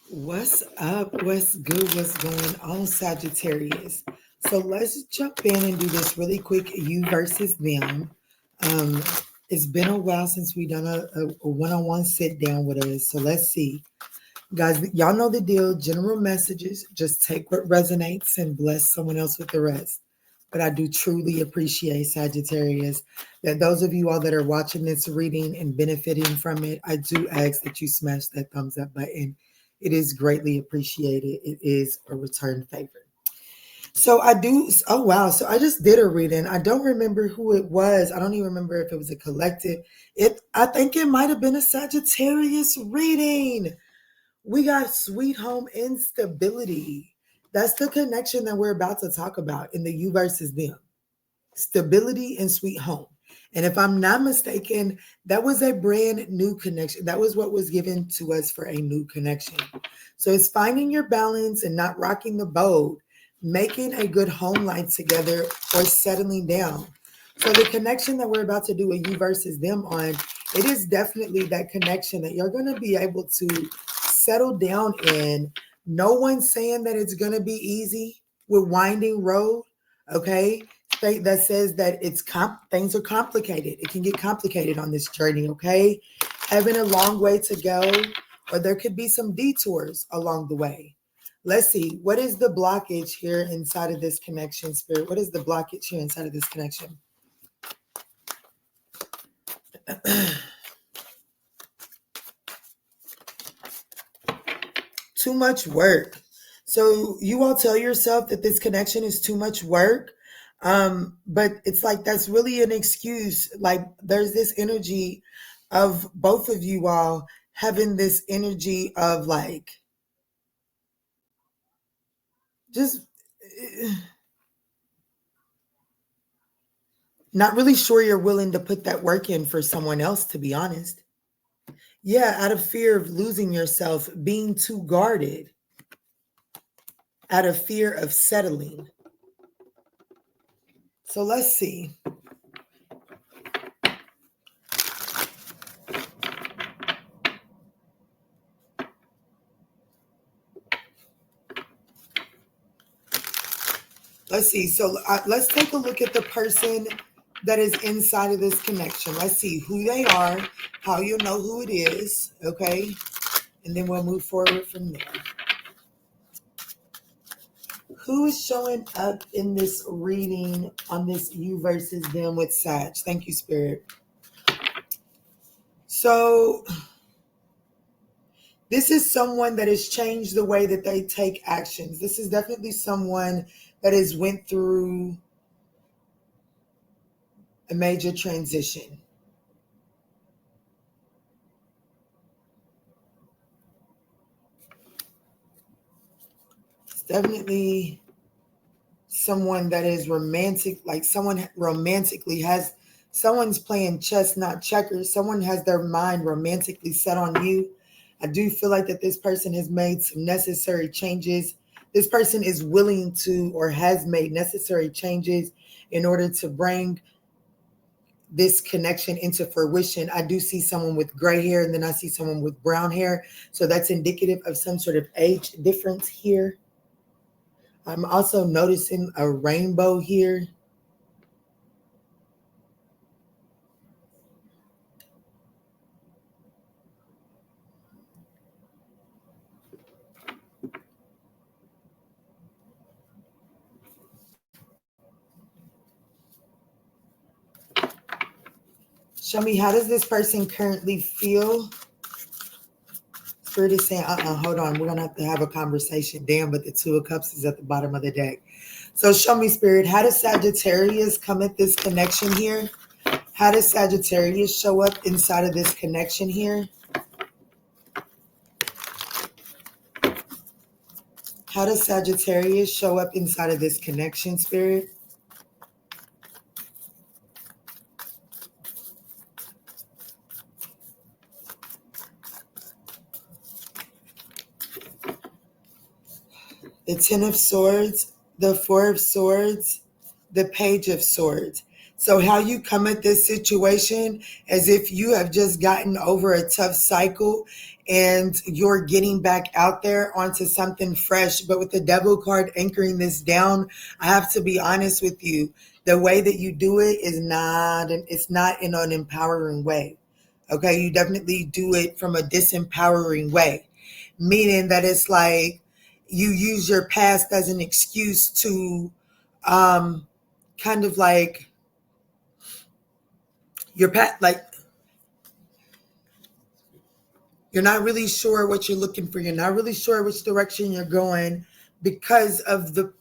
What's up? What's good? What's going on, Sagittarius? So let's jump in and do this really quick you versus them. Um, it's been a while since we done a one-on-one sit down with us. So let's see. Guys, y'all know the deal. General messages, just take what resonates and bless someone else with the rest. But I do truly appreciate, Sagittarius, that those of you all that are watching this reading and benefiting from it, I do ask that you smash that thumbs up button. It is greatly appreciated. It is a return favor. So I do. Oh, wow. So I just did a reading. I don't remember who it was. I don't even remember if it was a collective. I think it might have been a Sagittarius reading. We got sweet home instability. That's the connection that we're about to talk about in the you versus them. Stability and sweet home. And if I'm not mistaken, that was a brand new connection. That was what was given to us for a new connection. So it's finding your balance and not rocking the boat, making a good home life together, or settling down. So the connection that we're about to do a you versus them on, it is definitely that connection that you're going to be able to settle down in. No one's saying that it's going to be easy with winding road, okay? That says that things are complicated. It can get complicated on this journey, okay? Having a long way to go, or there could be some detours along the way. Let's see, what is the blockage here inside of this connection, Spirit? What is the blockage here inside of this connection? Too much work. So you all tell yourself that this connection is too much work. But it's like that's really an excuse. Like there's this energy of both of you all having this energy of like just not really sure you're willing to put that work in for someone else, to be honest. Yeah, out of fear of losing yourself, being too guarded, out of fear of settling. So let's see. Let's see. So let's take a look at the person that is inside of this connection. Let's see who they are, how you'll know who it is, okay? And then we'll move forward from there. Who is showing up in this reading on this you versus them with Sag? Thank you, Spirit. So this is someone that has changed the way that they take actions. This is definitely someone that has went through a major transition. It's definitely someone that is romantic, like someone romantically has, someone's playing chess, not checkers. Someone has their mind romantically set on you. I do feel like that this person has made some necessary changes. This person is willing to or has made necessary changes in order to bring this connection into fruition. I do see someone with gray hair and then I see someone with brown hair. So that's indicative of some sort of age difference here. I'm also noticing a rainbow here. Show me, how does this person currently feel? Spirit is saying, hold on. We're going to have a conversation. Damn, but the Two of Cups is at the bottom of the deck. So show me, Spirit, how does Sagittarius come at this connection here? How does Sagittarius show up inside of this connection here? How does Sagittarius show up inside of this connection, Spirit? The Ten of Swords, the Four of Swords, the Page of Swords. So how you come at this situation as if you have just gotten over a tough cycle and you're getting back out there onto something fresh. But with the Devil card anchoring this down, I have to be honest with you. The way that you do it is not, it's not in an empowering way. Okay, you definitely do it from a disempowering way, meaning that it's like you use your past as an excuse to kind of like your past, like you're not really sure what you're looking for. You're not really sure which direction you're going because of the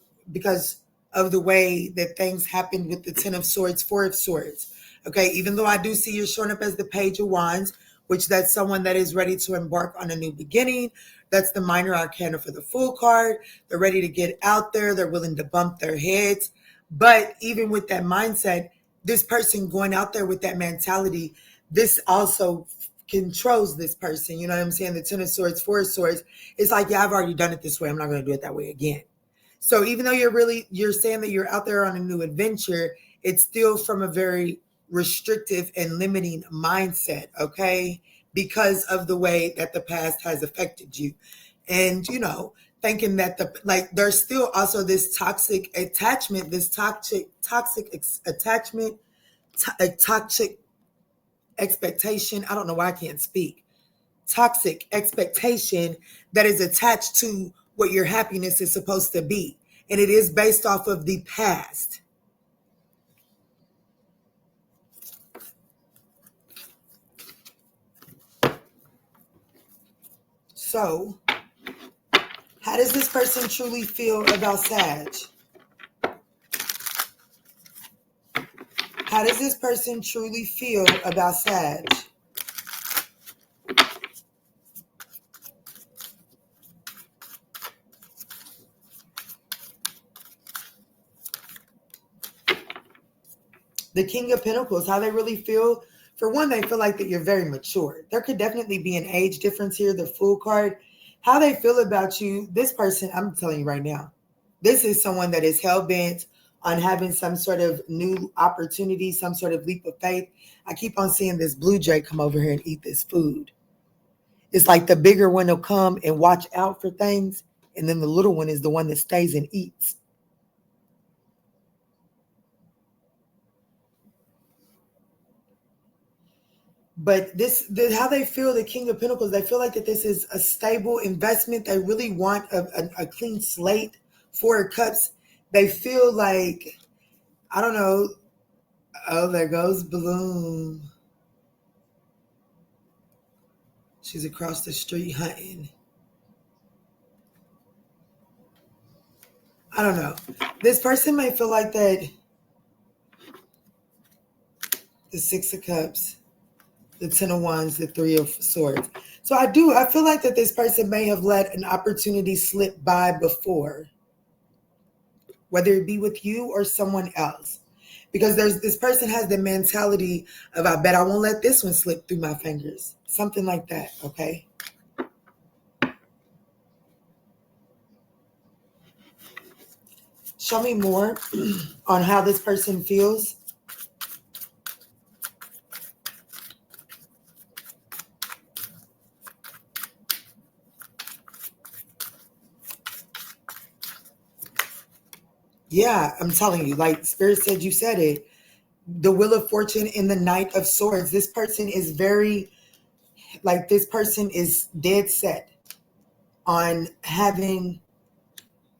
way that things happened with the Ten of Swords, Four of Swords. Okay, even though I do see you're showing up as the Page of Wands, which that's someone that is ready to embark on a new beginning. That's the minor arcana for the Fool card. They're ready to get out there. They're willing to bump their heads. But even with that mindset, this person going out there with that mentality, this also controls this person. You know what I'm saying? The Ten of Swords, Four of Swords. It's like, yeah, I've already done it this way. I'm not going to do it that way again. So even though you're saying that you're out there on a new adventure, it's still from a very restrictive and limiting mindset, okay? Because of the way that the past has affected you. And, you know, thinking that there's still also this toxic attachment, this toxic attachment, a toxic expectation. I don't know why I can't speak. Toxic expectation that is attached to what your happiness is supposed to be. And it is based off of the past. So, how does this person truly feel about Sag? How does this person truly feel about Sag? The King of Pentacles, how they really feel. For one, they feel like that you're very mature. There could definitely be an age difference here, the Fool card. How they feel about you, this person, I'm telling you right now, this is someone that is hell-bent on having some sort of new opportunity, some sort of leap of faith. I keep on seeing this blue jay come over here and eat this food. It's like the bigger one will come and watch out for things, and then the little one is the one that stays and eats. But how they feel, the King of Pentacles, they feel like that this is a stable investment. They really want a clean slate. Four of Cups, they feel like, I don't know. Oh, there goes Bloom. She's across the street hunting. I don't know. This person may feel like that. The Six of Cups, the Ten of Wands, the Three of Swords. So I feel like that this person may have let an opportunity slip by before, whether it be with you or someone else. Because this person has the mentality of, I bet I won't let this one slip through my fingers. Something like that, okay? Show me more on how this person feels. Yeah, I'm telling you, like Spirit said, you said it. The Wheel of Fortune and the Knight of Swords. This person is this person is dead set on having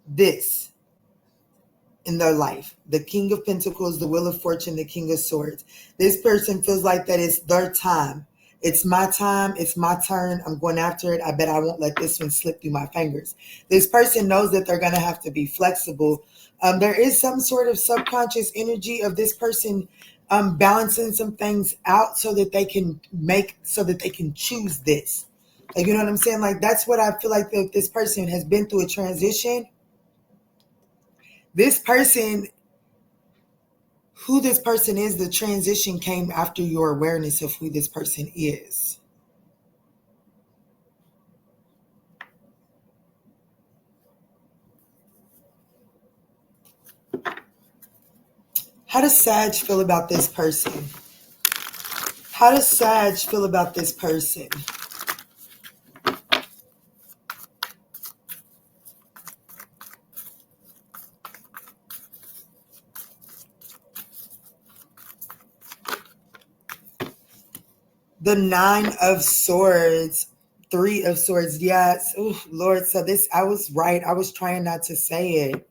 this in their life. The King of Pentacles, the Wheel of Fortune, the King of Swords. This person feels like that it's their time. It's my time. It's my turn. I'm going after it. I bet I won't let this one slip through my fingers. This person knows that they're going to have to be flexible. There is some sort of subconscious energy of this person balancing some things out so that they can choose this. Like, you know what I'm saying? Like, that's what I feel like that this person has been through a transition. This person, who this person is, the transition came after your awareness of who this person is. How does Sag feel about this person? How does Sag feel about this person? The 9 of Swords, 3 of Swords. Yes. Oh, Lord. So this, I was right. I was trying not to say it.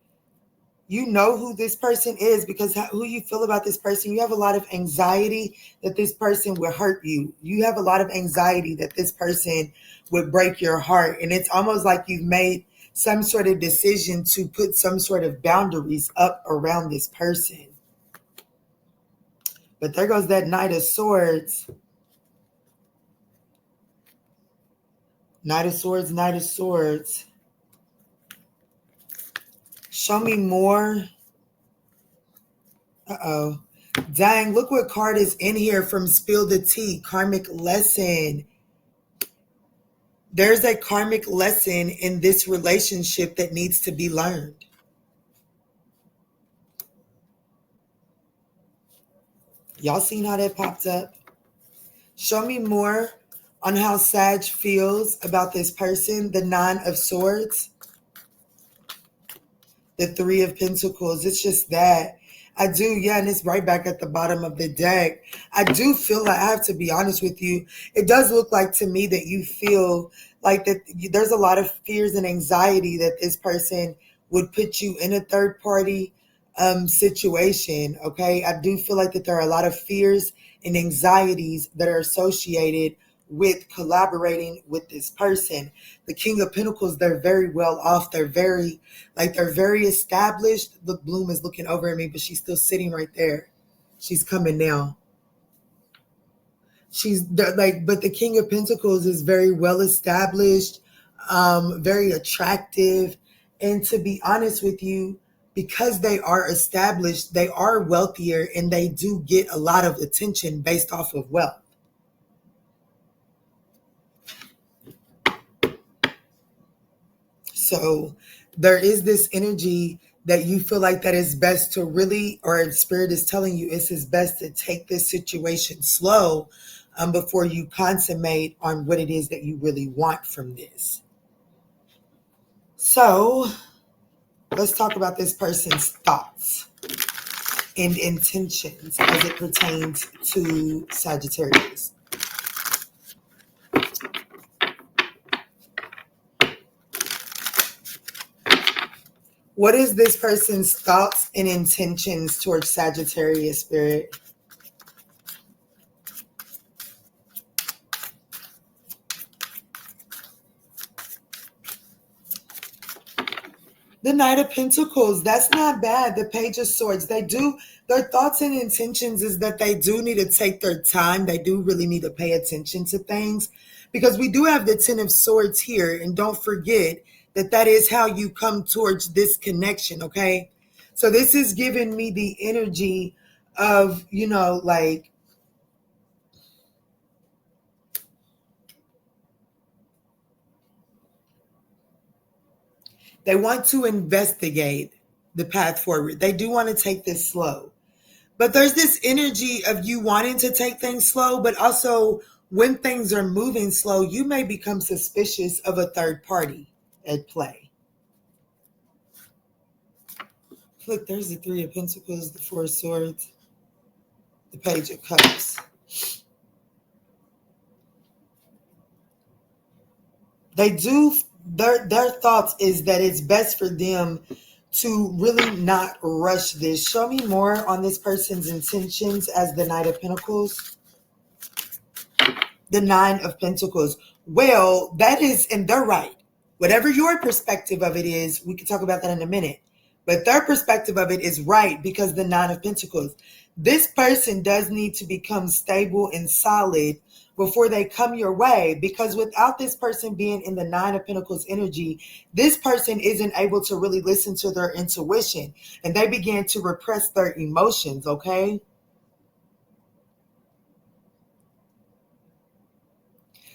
You know who this person is because who you feel about this person. You have a lot of anxiety that this person would hurt you. You have a lot of anxiety that this person would break your heart. And it's almost like you've made some sort of decision to put some sort of boundaries up around this person. But there goes that Knight of Swords. Knight of Swords, Knight of Swords. Show me more. Uh-oh. Dang, look what card is in here from Spill the Tea. Karmic lesson. There's a karmic lesson in this relationship that needs to be learned. Y'all seen how that popped up? Show me more on how Sag feels about this person. The 9 of Swords. The 3 of Pentacles. It's just that. I do, yeah, and it's right back at the bottom of the deck. I do feel like, I have to be honest with you, it does look like to me that you feel like that there's a lot of fears and anxiety that this person would put you in a third party situation, okay? I do feel like that there are a lot of fears and anxieties that are associated with collaborating with this person. The King of Pentacles, they're very well off. They're very established. Look, Bloom is looking over at me, but she's still sitting right there. She's coming now. But the King of Pentacles is very well established, very attractive. And to be honest with you, because they are established, they are wealthier and they do get a lot of attention based off of wealth. So there is this energy that you feel like that it's best to really, or Spirit is telling you it's best to take this situation slow before you consummate on what it is that you really want from this. So let's talk about this person's thoughts and intentions as it pertains to Sagittarius. What is this person's thoughts and intentions towards Sagittarius, Spirit? The Knight of Pentacles, that's not bad. The Page of Swords, their thoughts and intentions is that they do need to take their time. They do really need to pay attention to things because we do have the 10 of Swords here. And don't forget that is how you come towards this connection, okay? So this is giving me the energy of, like, they want to investigate the path forward. They do want to take this slow. But there's this energy of you wanting to take things slow, but also when things are moving slow, you may become suspicious of a third party at play. Look, there's the 3 of Pentacles, the 4 of Swords, the Page of Cups. Their thoughts is that it's best for them to really not rush this. Show me more on this person's intentions as the Knight of Pentacles. The 9 of Pentacles. Well, that is, and they're right. Whatever your perspective of it is, we can talk about that in a minute. But their perspective of it is right because the 9 of Pentacles. This person does need to become stable and solid before they come your way, because without this person being in the 9 of Pentacles energy, this person isn't able to really listen to their intuition and they begin to repress their emotions, okay?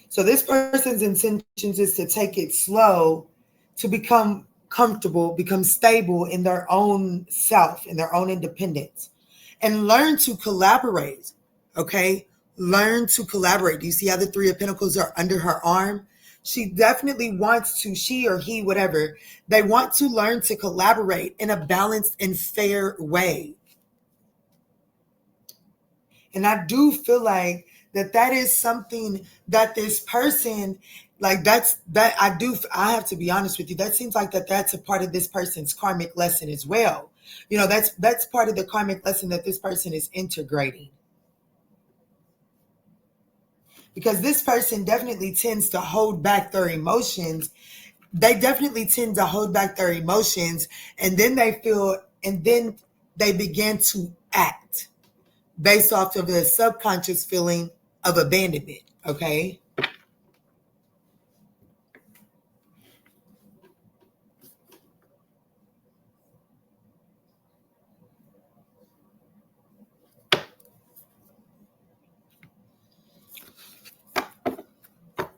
So this person's intentions is to take it slow, to become comfortable, become stable in their own self, in their own independence, and learn to collaborate, okay? Learn to collaborate. Do you see how the 3 of Pentacles are under her arm? She definitely wants to, she or he, whatever, they want to learn to collaborate in a balanced and fair way. And I do feel like that is something that this person, like I have to be honest with you, that seems like that's a part of this person's karmic lesson as well. That's part of the karmic lesson that this person is integrating, because this person definitely tends to hold back their emotions. They definitely tend to hold back their emotions, and then they begin to act based off of the subconscious feeling of abandonment. Okay.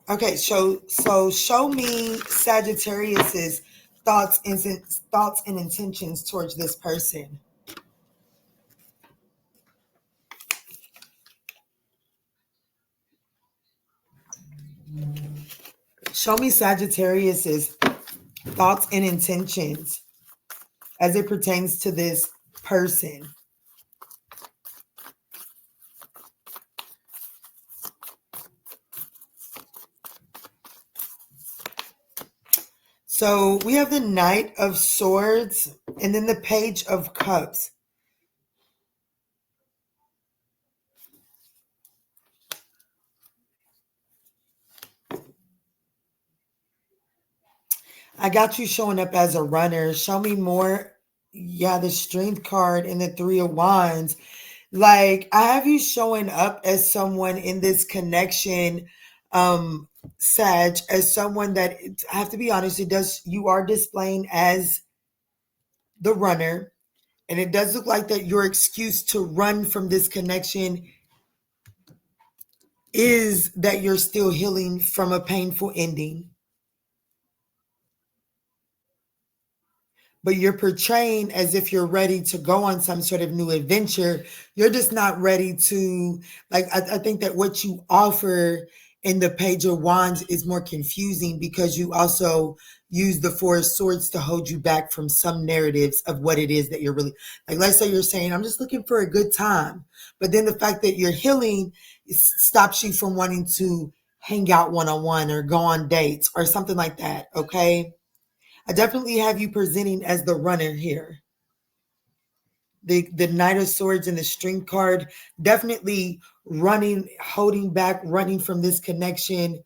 Okay, so show me Sagittarius's thoughts and intentions towards this person. Show me Sagittarius's thoughts and intentions as it pertains to this person. So we have the Knight of Swords and then the Page of Cups. I got you showing up as a runner. Show me more. Yeah, the Strength card and the Three of Wands. Like, I have you showing up as someone in this connection, Sag, as someone that, I have to be honest, you are displaying as the runner. And it does look like that your excuse to run from this connection is that you're still healing from a painful ending. But you're portraying as if you're ready to go on some sort of new adventure. You're just not ready to, like, I think that what you offer in the Page of Wands is more confusing because you also use the Four of Swords to hold you back from some narratives of what it is that you're really, like, let's say you're saying, I'm just looking for a good time. But then the fact that you're healing stops you from wanting to hang out one-on-one or go on dates or something like that. Okay. I definitely have you presenting as the runner here. The Knight of Swords and the Strength card, definitely running, holding back, running from this connection,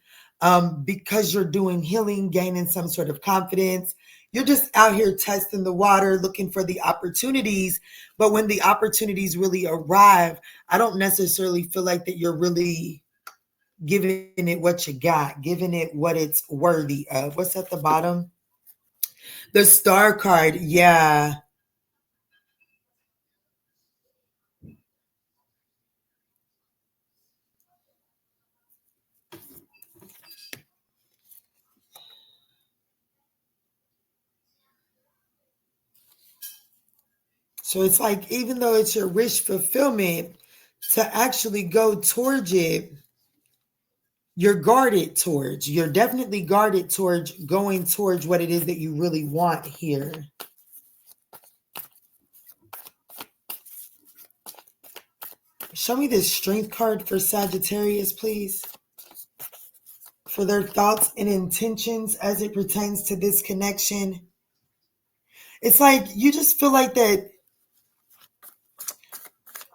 because you're doing healing, gaining some sort of confidence. You're just out here testing the water, looking for the opportunities. But when the opportunities really arrive, I don't necessarily feel like that you're really giving it what you got, giving it what it's worthy of. What's at the bottom? The Star card, yeah. So it's like, even though it's your wish fulfillment, to actually go towards it, you're definitely guarded towards going towards what it is that you really want here. Show me this Strength card for Sagittarius, please. For their thoughts and intentions as it pertains to this connection. It's like you just feel like that.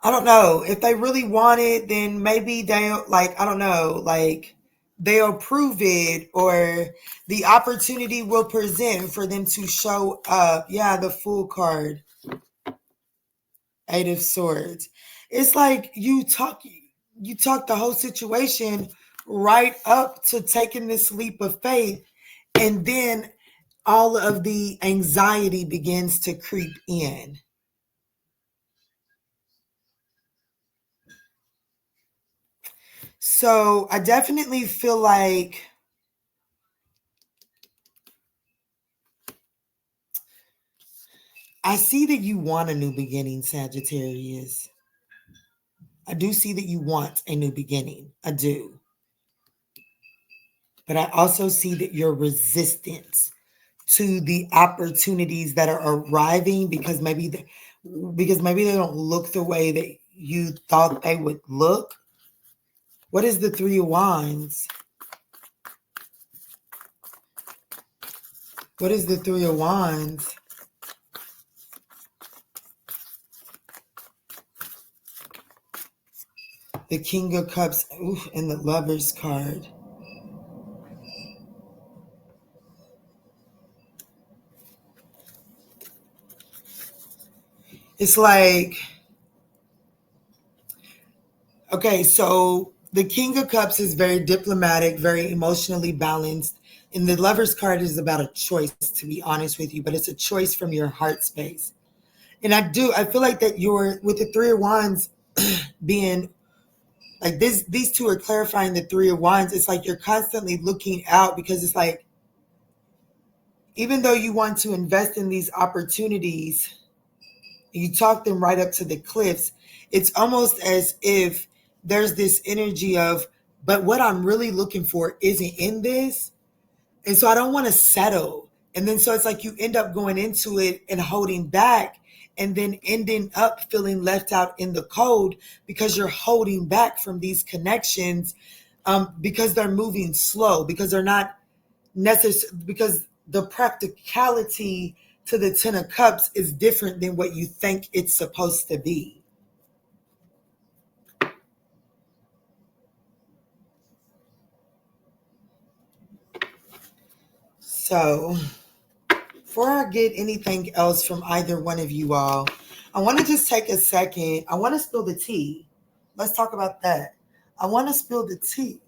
I don't know. If they really want it, then maybe they'll, like, I don't know, like, they'll prove it, or the opportunity will present for them to show up. Yeah, the Fool card. Eight of Swords. It's like you talk the whole situation right up to taking this leap of faith, and then all of the anxiety begins to creep in. So I definitely feel like I see that you want a new beginning, Sagittarius. I do see that you want a new beginning. I do. But I also see that you're resistant to the opportunities that are arriving because maybe they don't look the way that you thought they would look. What is the Three of Wands? What is the Three of Wands? The King of Cups, ooh, and the Lover's card. It's like, okay, so the King of Cups is very diplomatic, very emotionally balanced. And the Lover's card is about a choice, to be honest with you, but it's a choice from your heart space. And I feel like that you're, with the Three of Wands being like this, these two are clarifying the Three of Wands. It's like you're constantly looking out, because it's like, even though you want to invest in these opportunities, you talk them right up to the cliffs. It's almost as if there's this energy of, but what I'm really looking for isn't in this. And so I don't want to settle. And then so it's like you end up going into it and holding back, and then ending up feeling left out in the cold because you're holding back from these connections, because they're moving slow, because they're not necessary, because the practicality to the Ten of Cups is different than what you think it's supposed to be. So before I get anything else from either one of you all, I want to just take a second. I want to spill the tea. Let's talk about that. I want to spill the tea,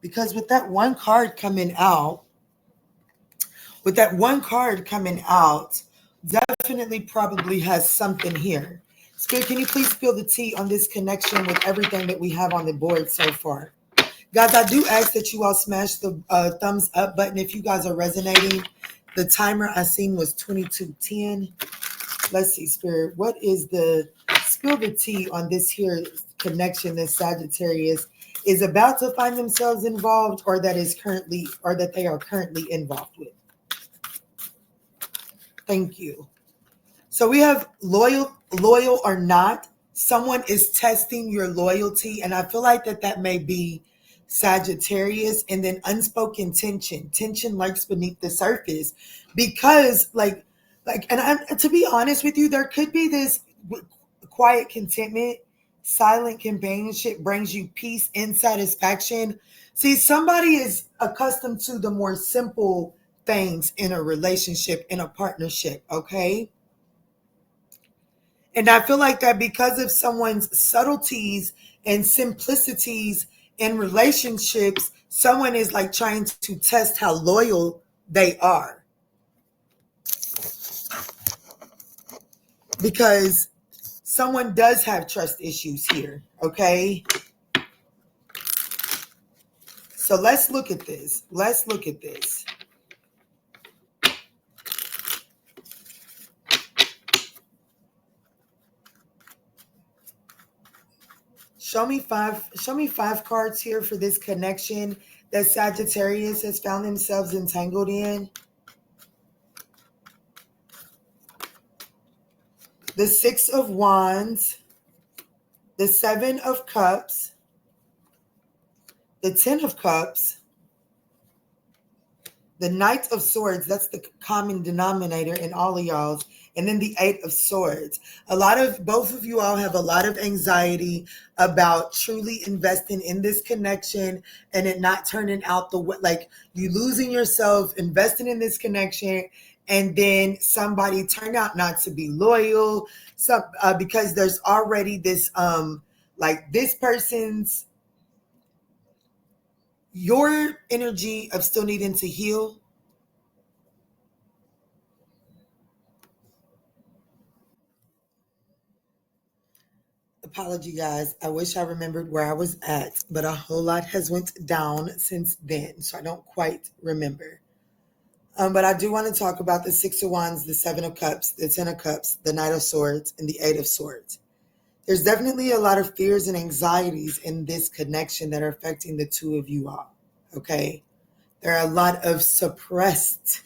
because with that one card coming out, definitely probably has something here. Spirit, can you please spill the tea on this connection with everything that we have on the board so far? Guys, I do ask that you all smash the thumbs up button if you guys are resonating. The timer I seen was 22:10. Let's see, Spirit. What is the spill the tea on this here connection that Sagittarius is about to find themselves involved, or that they are currently involved with? Thank you. So we have loyal or not. Someone is testing your loyalty, and I feel like that may be Sagittarius. And then unspoken tension lurks beneath the surface, because to be honest with you, there could be this quiet contentment. Silent companionship brings you peace and satisfaction. See, somebody is accustomed to the more simple things in a relationship, in a partnership, okay? And I feel like that because of someone's subtleties and simplicities in relationships, someone is like trying to test how loyal they are. Because someone does have trust issues here, okay? So let's look at this. Show me five cards here for this connection that Sagittarius has found themselves entangled in. The Six of Wands, the Seven of Cups, the Ten of Cups, the Knight of Swords. That's the common denominator in all of y'all's. And then the Eight of Swords. Both of you all have a lot of anxiety about truly investing in this connection and it not turning out like you losing yourself, investing in this connection, and then somebody turned out not to be loyal. Because there's already this, like this person's, your energy of still needing to heal. Apology, guys. I wish I remembered where I was at, but a whole lot has went down since then, so I don't quite remember. But I do want to talk about the Six of Wands, the Seven of Cups, the Ten of Cups, the Knight of Swords, and the Eight of Swords. There's definitely a lot of fears and anxieties in this connection that are affecting the two of you all, okay? There are a lot of suppressed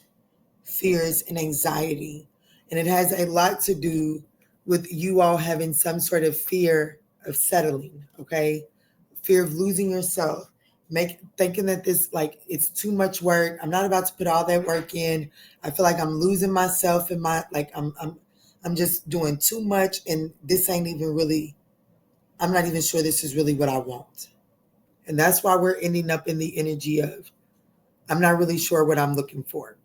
fears and anxiety, and it has a lot to do with you all having some sort of fear of settling, okay? Fear of losing yourself, thinking that this, like, it's too much work. I'm not about to put all that work in. I feel like I'm losing myself in my, like, I'm just doing too much, and this ain't even really, I'm not even sure this is really what I want. And that's why we're ending up in the energy of, I'm not really sure what I'm looking for.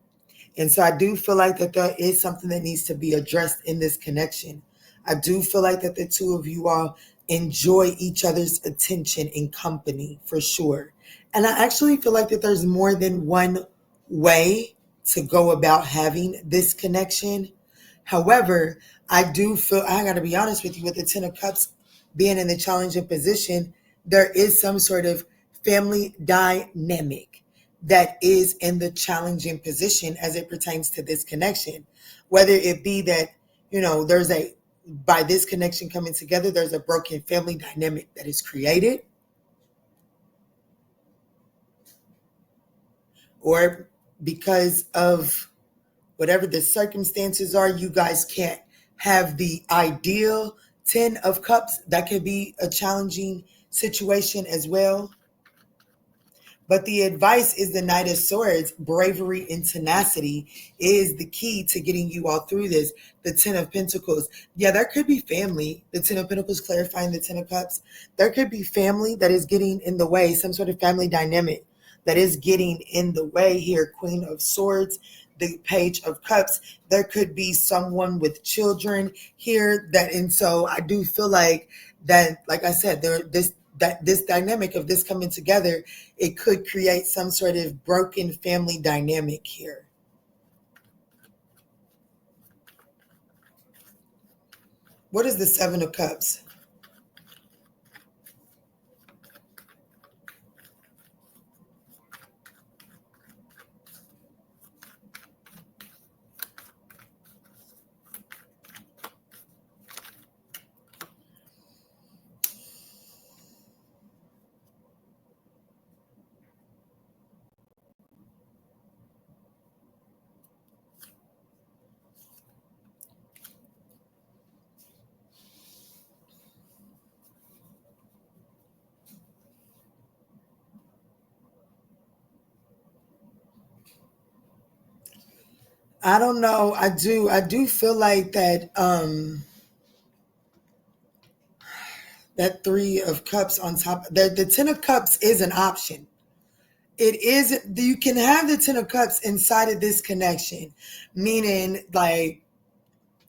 And so I do feel like that there is something that needs to be addressed in this connection. I do feel like that the two of you all enjoy each other's attention and company for sure. And I actually feel like that there's more than one way to go about having this connection. However, I do feel, I got to be honest with you, with the Ten of Cups being in the challenging position, there is some sort of family dynamic that is in the challenging position as it pertains to this connection. Whether it be that, there's by this connection coming together, there's a broken family dynamic that is created, or because of whatever the circumstances are, you guys can't have the ideal 10 of Cups. That could be a challenging situation as well. But the advice is the Knight of Swords. Bravery and tenacity is the key to getting you all through this. The Ten of Pentacles. Yeah, there could be family. The Ten of Pentacles clarifying the Ten of Cups. There could be family that is getting in the way, some sort of family dynamic that is getting in the way here. Queen of Swords, the Page of Cups. There could be someone with children here and so I do feel like that, like I said, this dynamic of this coming together, it could create some sort of broken family dynamic here. What is the Seven of Cups? I don't know. I do feel like that that Three of Cups on top. The Ten of Cups is an option. It is, you can have the Ten of Cups inside of this connection, meaning, like,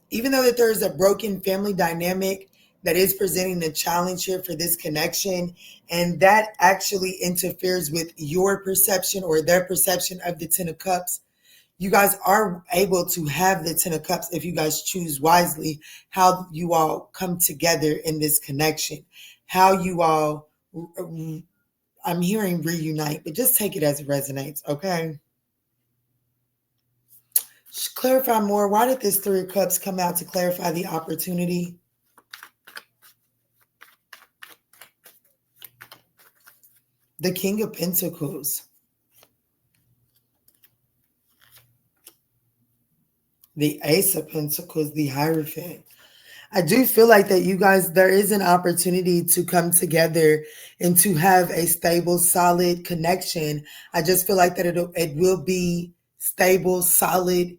even though that there's a broken family dynamic that is presenting the challenge here for this connection, and that actually interferes with your perception or their perception of the Ten of Cups, you guys are able to have the Ten of Cups if you guys choose wisely how you all come together in this connection, how you all, I'm hearing reunite, but just take it as it resonates, okay? Just clarify more. Why did this Three of Cups come out to clarify the opportunity? The King of Pentacles. The Ace of Pentacles, the Hierophant. I do feel like that you guys, there is an opportunity to come together and to have a stable, solid connection. I just feel like that it will be stable, solid.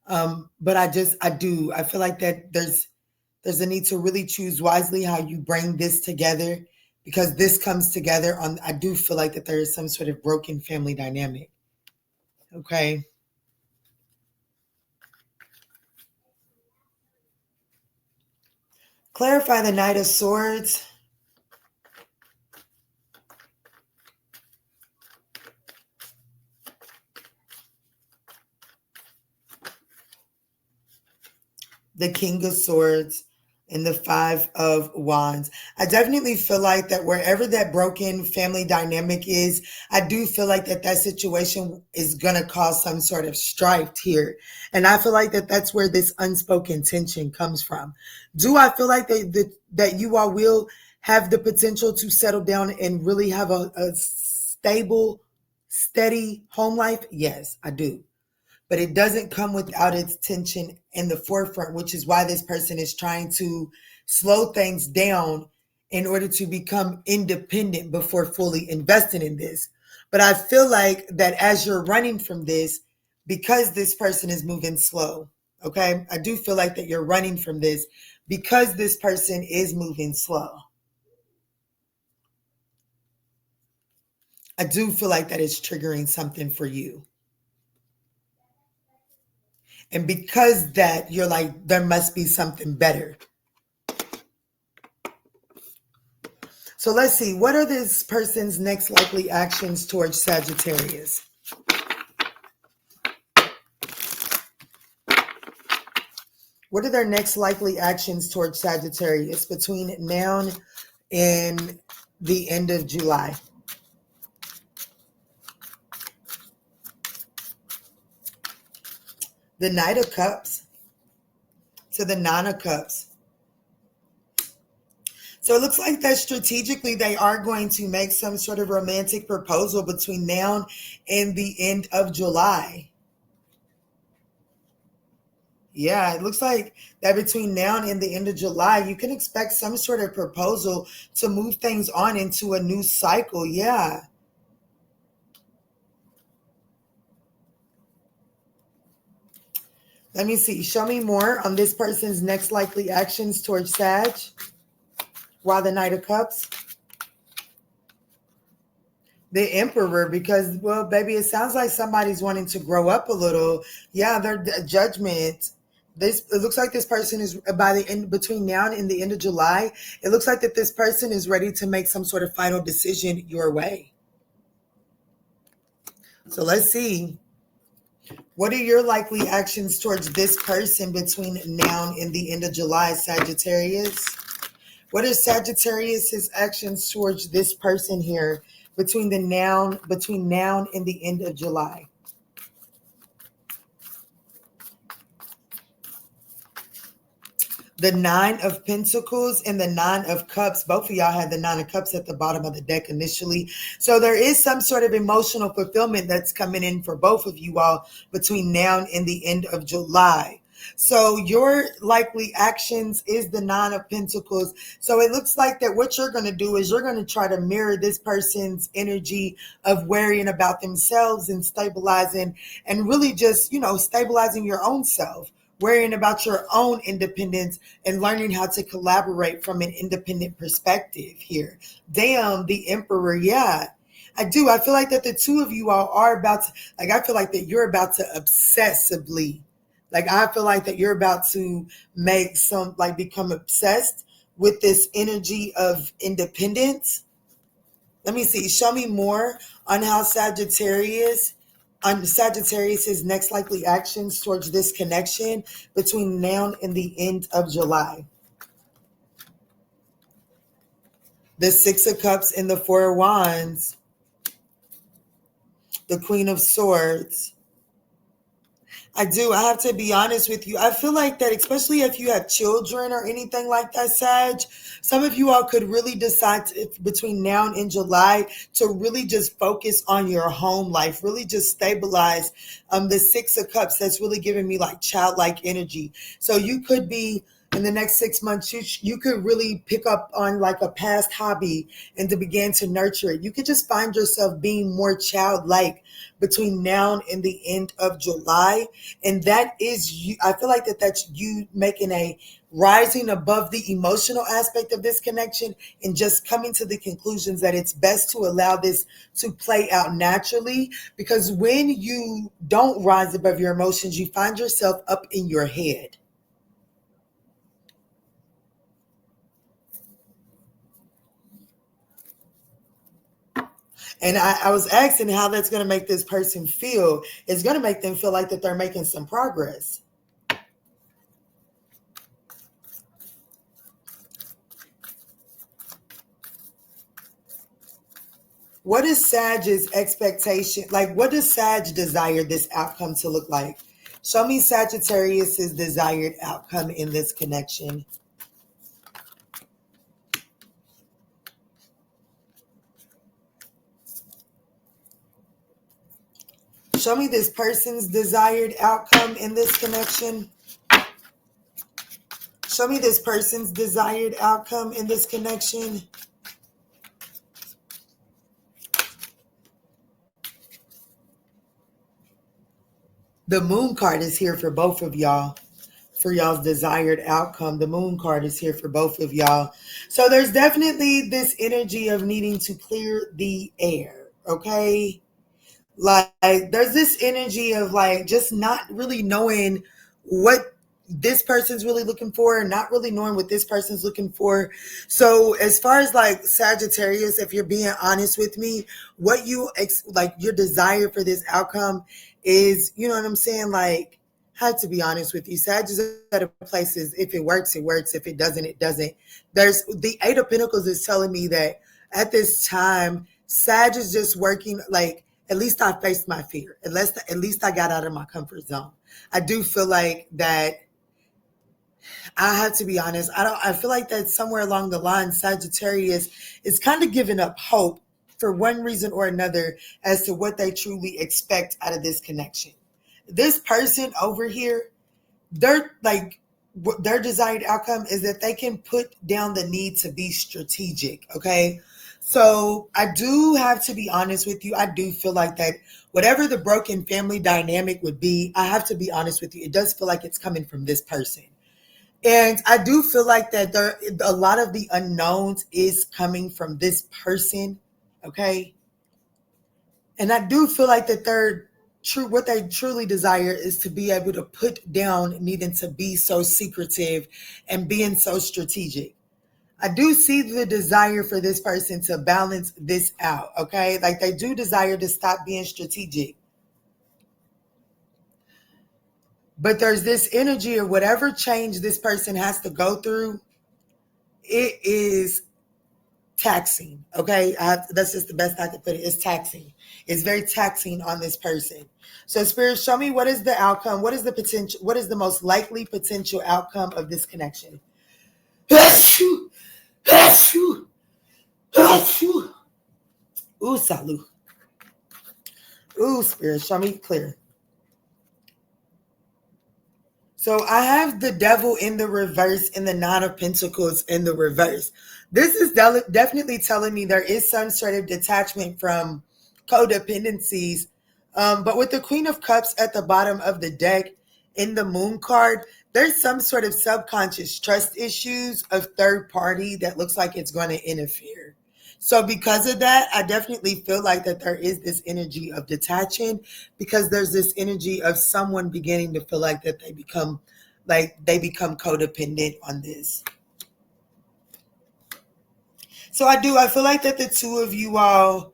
But I feel like that there's a need to really choose wisely how you bring this together, because this comes together on, I do feel like that there is some sort of broken family dynamic. Okay. Clarify the Knight of Swords. The King of Swords and the Five of Wands. I definitely feel like that wherever that broken family dynamic is, I do feel like that situation is going to cause some sort of strife here. And I feel like that that's where this unspoken tension comes from. Do I feel like that you all will have the potential to settle down and really have a stable, steady home life? Yes, I do. But it doesn't come without its tension in the forefront, which is why this person is trying to slow things down in order to become independent before fully investing in this. But I feel like that as you're running from this, because this person is moving slow, okay? I do feel like that you're running from this because this person is moving slow. I do feel like that is triggering something for you. And because that, you're like, there must be something better. So let's see, what are this person's next likely actions towards Sagittarius? What are their next likely actions towards Sagittarius between now and the end of July? The Knight of Cups to the Nine of Cups. So it looks like that strategically they are going to make some sort of romantic proposal between now and the end of July. Yeah, it looks like that between now and the end of July, you can expect some sort of proposal to move things on into a new cycle. Yeah. Let me see. Show me more on this person's next likely actions towards Sag. Why the Knight of Cups? The Emperor, because, well, baby, it sounds like somebody's wanting to grow up a little. Yeah, their judgment. It looks like this person is by the end between now and the end of July. It looks like that this person is ready to make some sort of final decision your way. So let's see. What are your likely actions towards this person between now and the end of July, Sagittarius? What are Sagittarius's actions towards this person here between now and the end of July? The Nine of Pentacles and the Nine of Cups. Both of y'all had the Nine of Cups at the bottom of the deck initially. So there is some sort of emotional fulfillment that's coming in for both of you all between now and the end of July. So your likely actions is the Nine of Pentacles. So it looks like that what you're going to do is you're going to try to mirror this person's energy of worrying about themselves and stabilizing and really just, stabilizing your own self, worrying about your own independence and learning how to collaborate from an independent perspective here. Damn, the Emperor. Yeah, I do. I feel like that the two of you all are about to, I feel like that you're about to obsessively, I feel like that you're about to become obsessed with this energy of independence. Let me see. Show me more on how Sagittarius's next likely actions towards this connection between now and the end of July. The Six of Cups and the Four of Wands. The Queen of Swords. I do. I have to be honest with you. I feel like that, especially if you have children or anything like that, Sag, some of you all could really decide between now and in July to really just focus on your home life, really just stabilize. The Six of Cups, that's really giving me like childlike energy. So you could be in the next 6 months, you could really pick up on like a past hobby and to begin to nurture it. You could just find yourself being more childlike between now and the end of July. And that is you. I feel like that's you making a rising above the emotional aspect of this connection and just coming to the conclusions that it's best to allow this to play out naturally, because when you don't rise above your emotions, you find yourself up in your head. And I was asking how that's going to make this person feel. It's going to make them feel like that they're making some progress. What is Sag's expectation? Like, what does Sag desire this outcome to look like? Show me Sagittarius's desired outcome in this connection. Show me this person's desired outcome in this connection. Show me this person's desired outcome in this connection. The moon card is here for both of y'all. For y'all's desired outcome. The moon card is here for both of y'all. So there's definitely this energy of needing to clear the air. Okay. Like there's this energy of like just not really knowing what this person's really looking for and not really knowing what this person's looking for. So as far as like Sagittarius, if you're being honest with me, what you like your desire for this outcome is, you know what I'm saying? Like, I had to be honest with you. Sag is at a place is if it works, it works. If it doesn't, it doesn't. There's the Eight of Pentacles is telling me that at this time, Sag is just working like, at least I faced my fear. At least I got out of my comfort zone. I do feel like that I have to be honest. I feel like that somewhere along the line, Sagittarius is kind of giving up hope for one reason or another as to what they truly expect out of this connection. This person over here, their desired outcome is that they can put down the need to be strategic. Okay. So I do have to be honest with you. I do feel like that whatever the broken family dynamic would be, I have to be honest with you. It does feel like it's coming from this person. And I do feel like that a lot of the unknowns is coming from this person. Okay. And I do feel like that what they truly desire is to be able to put down needing to be so secretive and being so strategic. I do see the desire for this person to balance this out, okay? Like they do desire to stop being strategic. But there's this energy of whatever change this person has to go through, it is taxing, okay? That's just the best I could put it. It's taxing. It's very taxing on this person. So Spirit, show me what is the outcome? What is the potential? What is the most likely potential outcome of this connection? Ooh, salut. Ooh, Spirit, show me clear. So I have the Devil in the reverse and the Nine of Pentacles in the reverse. This is definitely telling me there is some sort of detachment from codependencies. But with the Queen of Cups at the bottom of the deck in the Moon card, there's some sort of subconscious trust issues of third party that looks like it's going to interfere. So because of that, I definitely feel like that there is this energy of detaching because there's this energy of someone beginning to feel like that they become codependent on this. So I feel like that the two of you all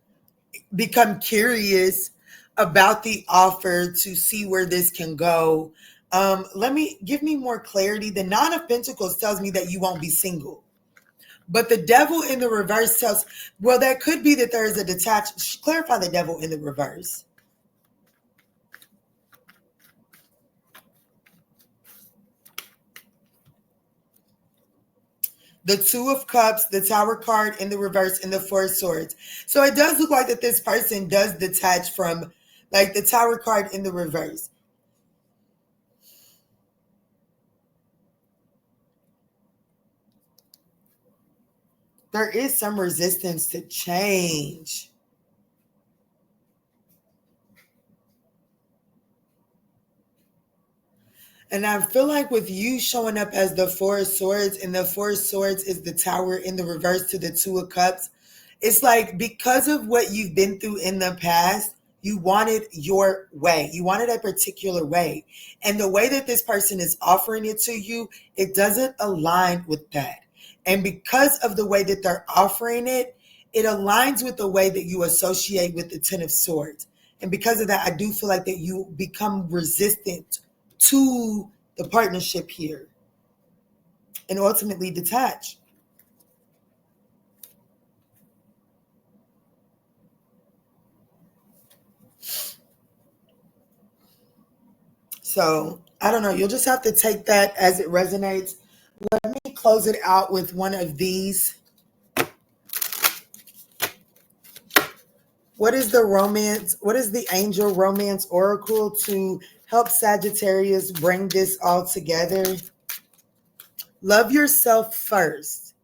become curious about the offer to see where this can go. Give me more clarity. The Nine of Pentacles tells me that you won't be single. But the Devil in the reverse tells, well, that could be that there is a detached. Clarify the Devil in the reverse. The Two of Cups, the Tower card in the reverse, and the Four of Swords. So it does look like that this person does detach from, like, the Tower card in the reverse. There is some resistance to change. And I feel like with you showing up as the Four of Swords, and the Four of Swords is the Tower in the reverse to the Two of Cups, it's like because of what you've been through in the past, you wanted your way. You wanted a particular way. And the way that this person is offering it to you, it doesn't align with that. And because of the way that they're offering it, it aligns with the way that you associate with the Ten of Swords. And because of that, I do feel like that you become resistant to the partnership here and ultimately detach. So I don't know. You'll just have to take that as it resonates. Let me close it out with one of these. What is the romance? What is the angel romance oracle to help Sagittarius bring this all together? Love yourself first.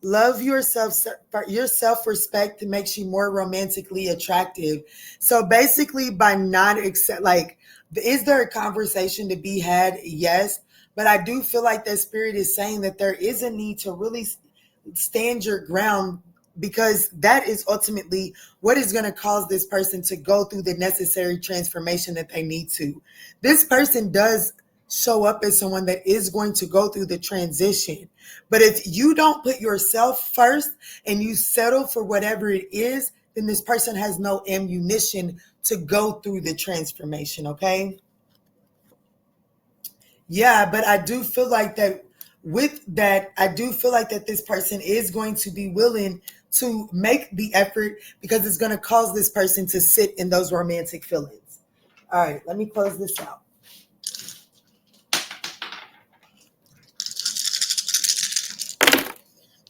Love yourself. Your self-respect makes you more romantically attractive. So basically, by not accept, like, is there a conversation to be had? Yes, but I do feel like that spirit is saying that there is a need to really stand your ground, because that is ultimately what is going to cause this person to go through the necessary transformation that they need to. This person does show up as someone that is going to go through the transition. But if you don't put yourself first and you settle for whatever it is, then this person has no ammunition to go through the transformation, okay? Yeah, but I do feel like that with that, I do feel like that this person is going to be willing to make the effort, because it's going to cause this person to sit in those romantic feelings. All right, let me close this out.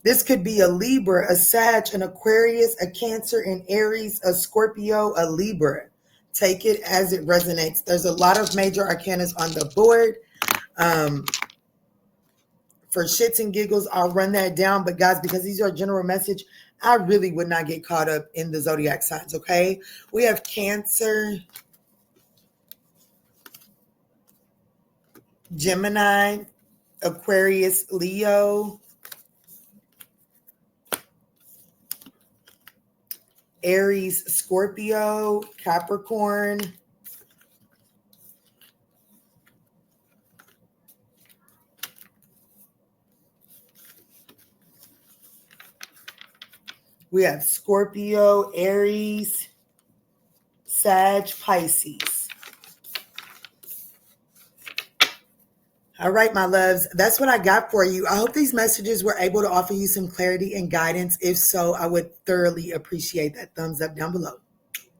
This could be a Libra, a Sag, an Aquarius, a Cancer, an Aries, a Scorpio, a Libra. Take it as it resonates. There's a lot of major arcanas on the board. For shits and giggles, I'll run that down. But guys, because these are a general message, I really would not get caught up in the zodiac signs, okay? We have Cancer, Gemini, Aquarius, Leo, Aries, Scorpio, Capricorn, we have Scorpio, Aries, Sag, Pisces. All right, my loves, that's what I got for you. I hope these messages were able to offer you some clarity and guidance. If so, I would thoroughly appreciate that thumbs up down below.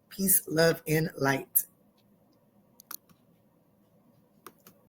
Peace, love, and light.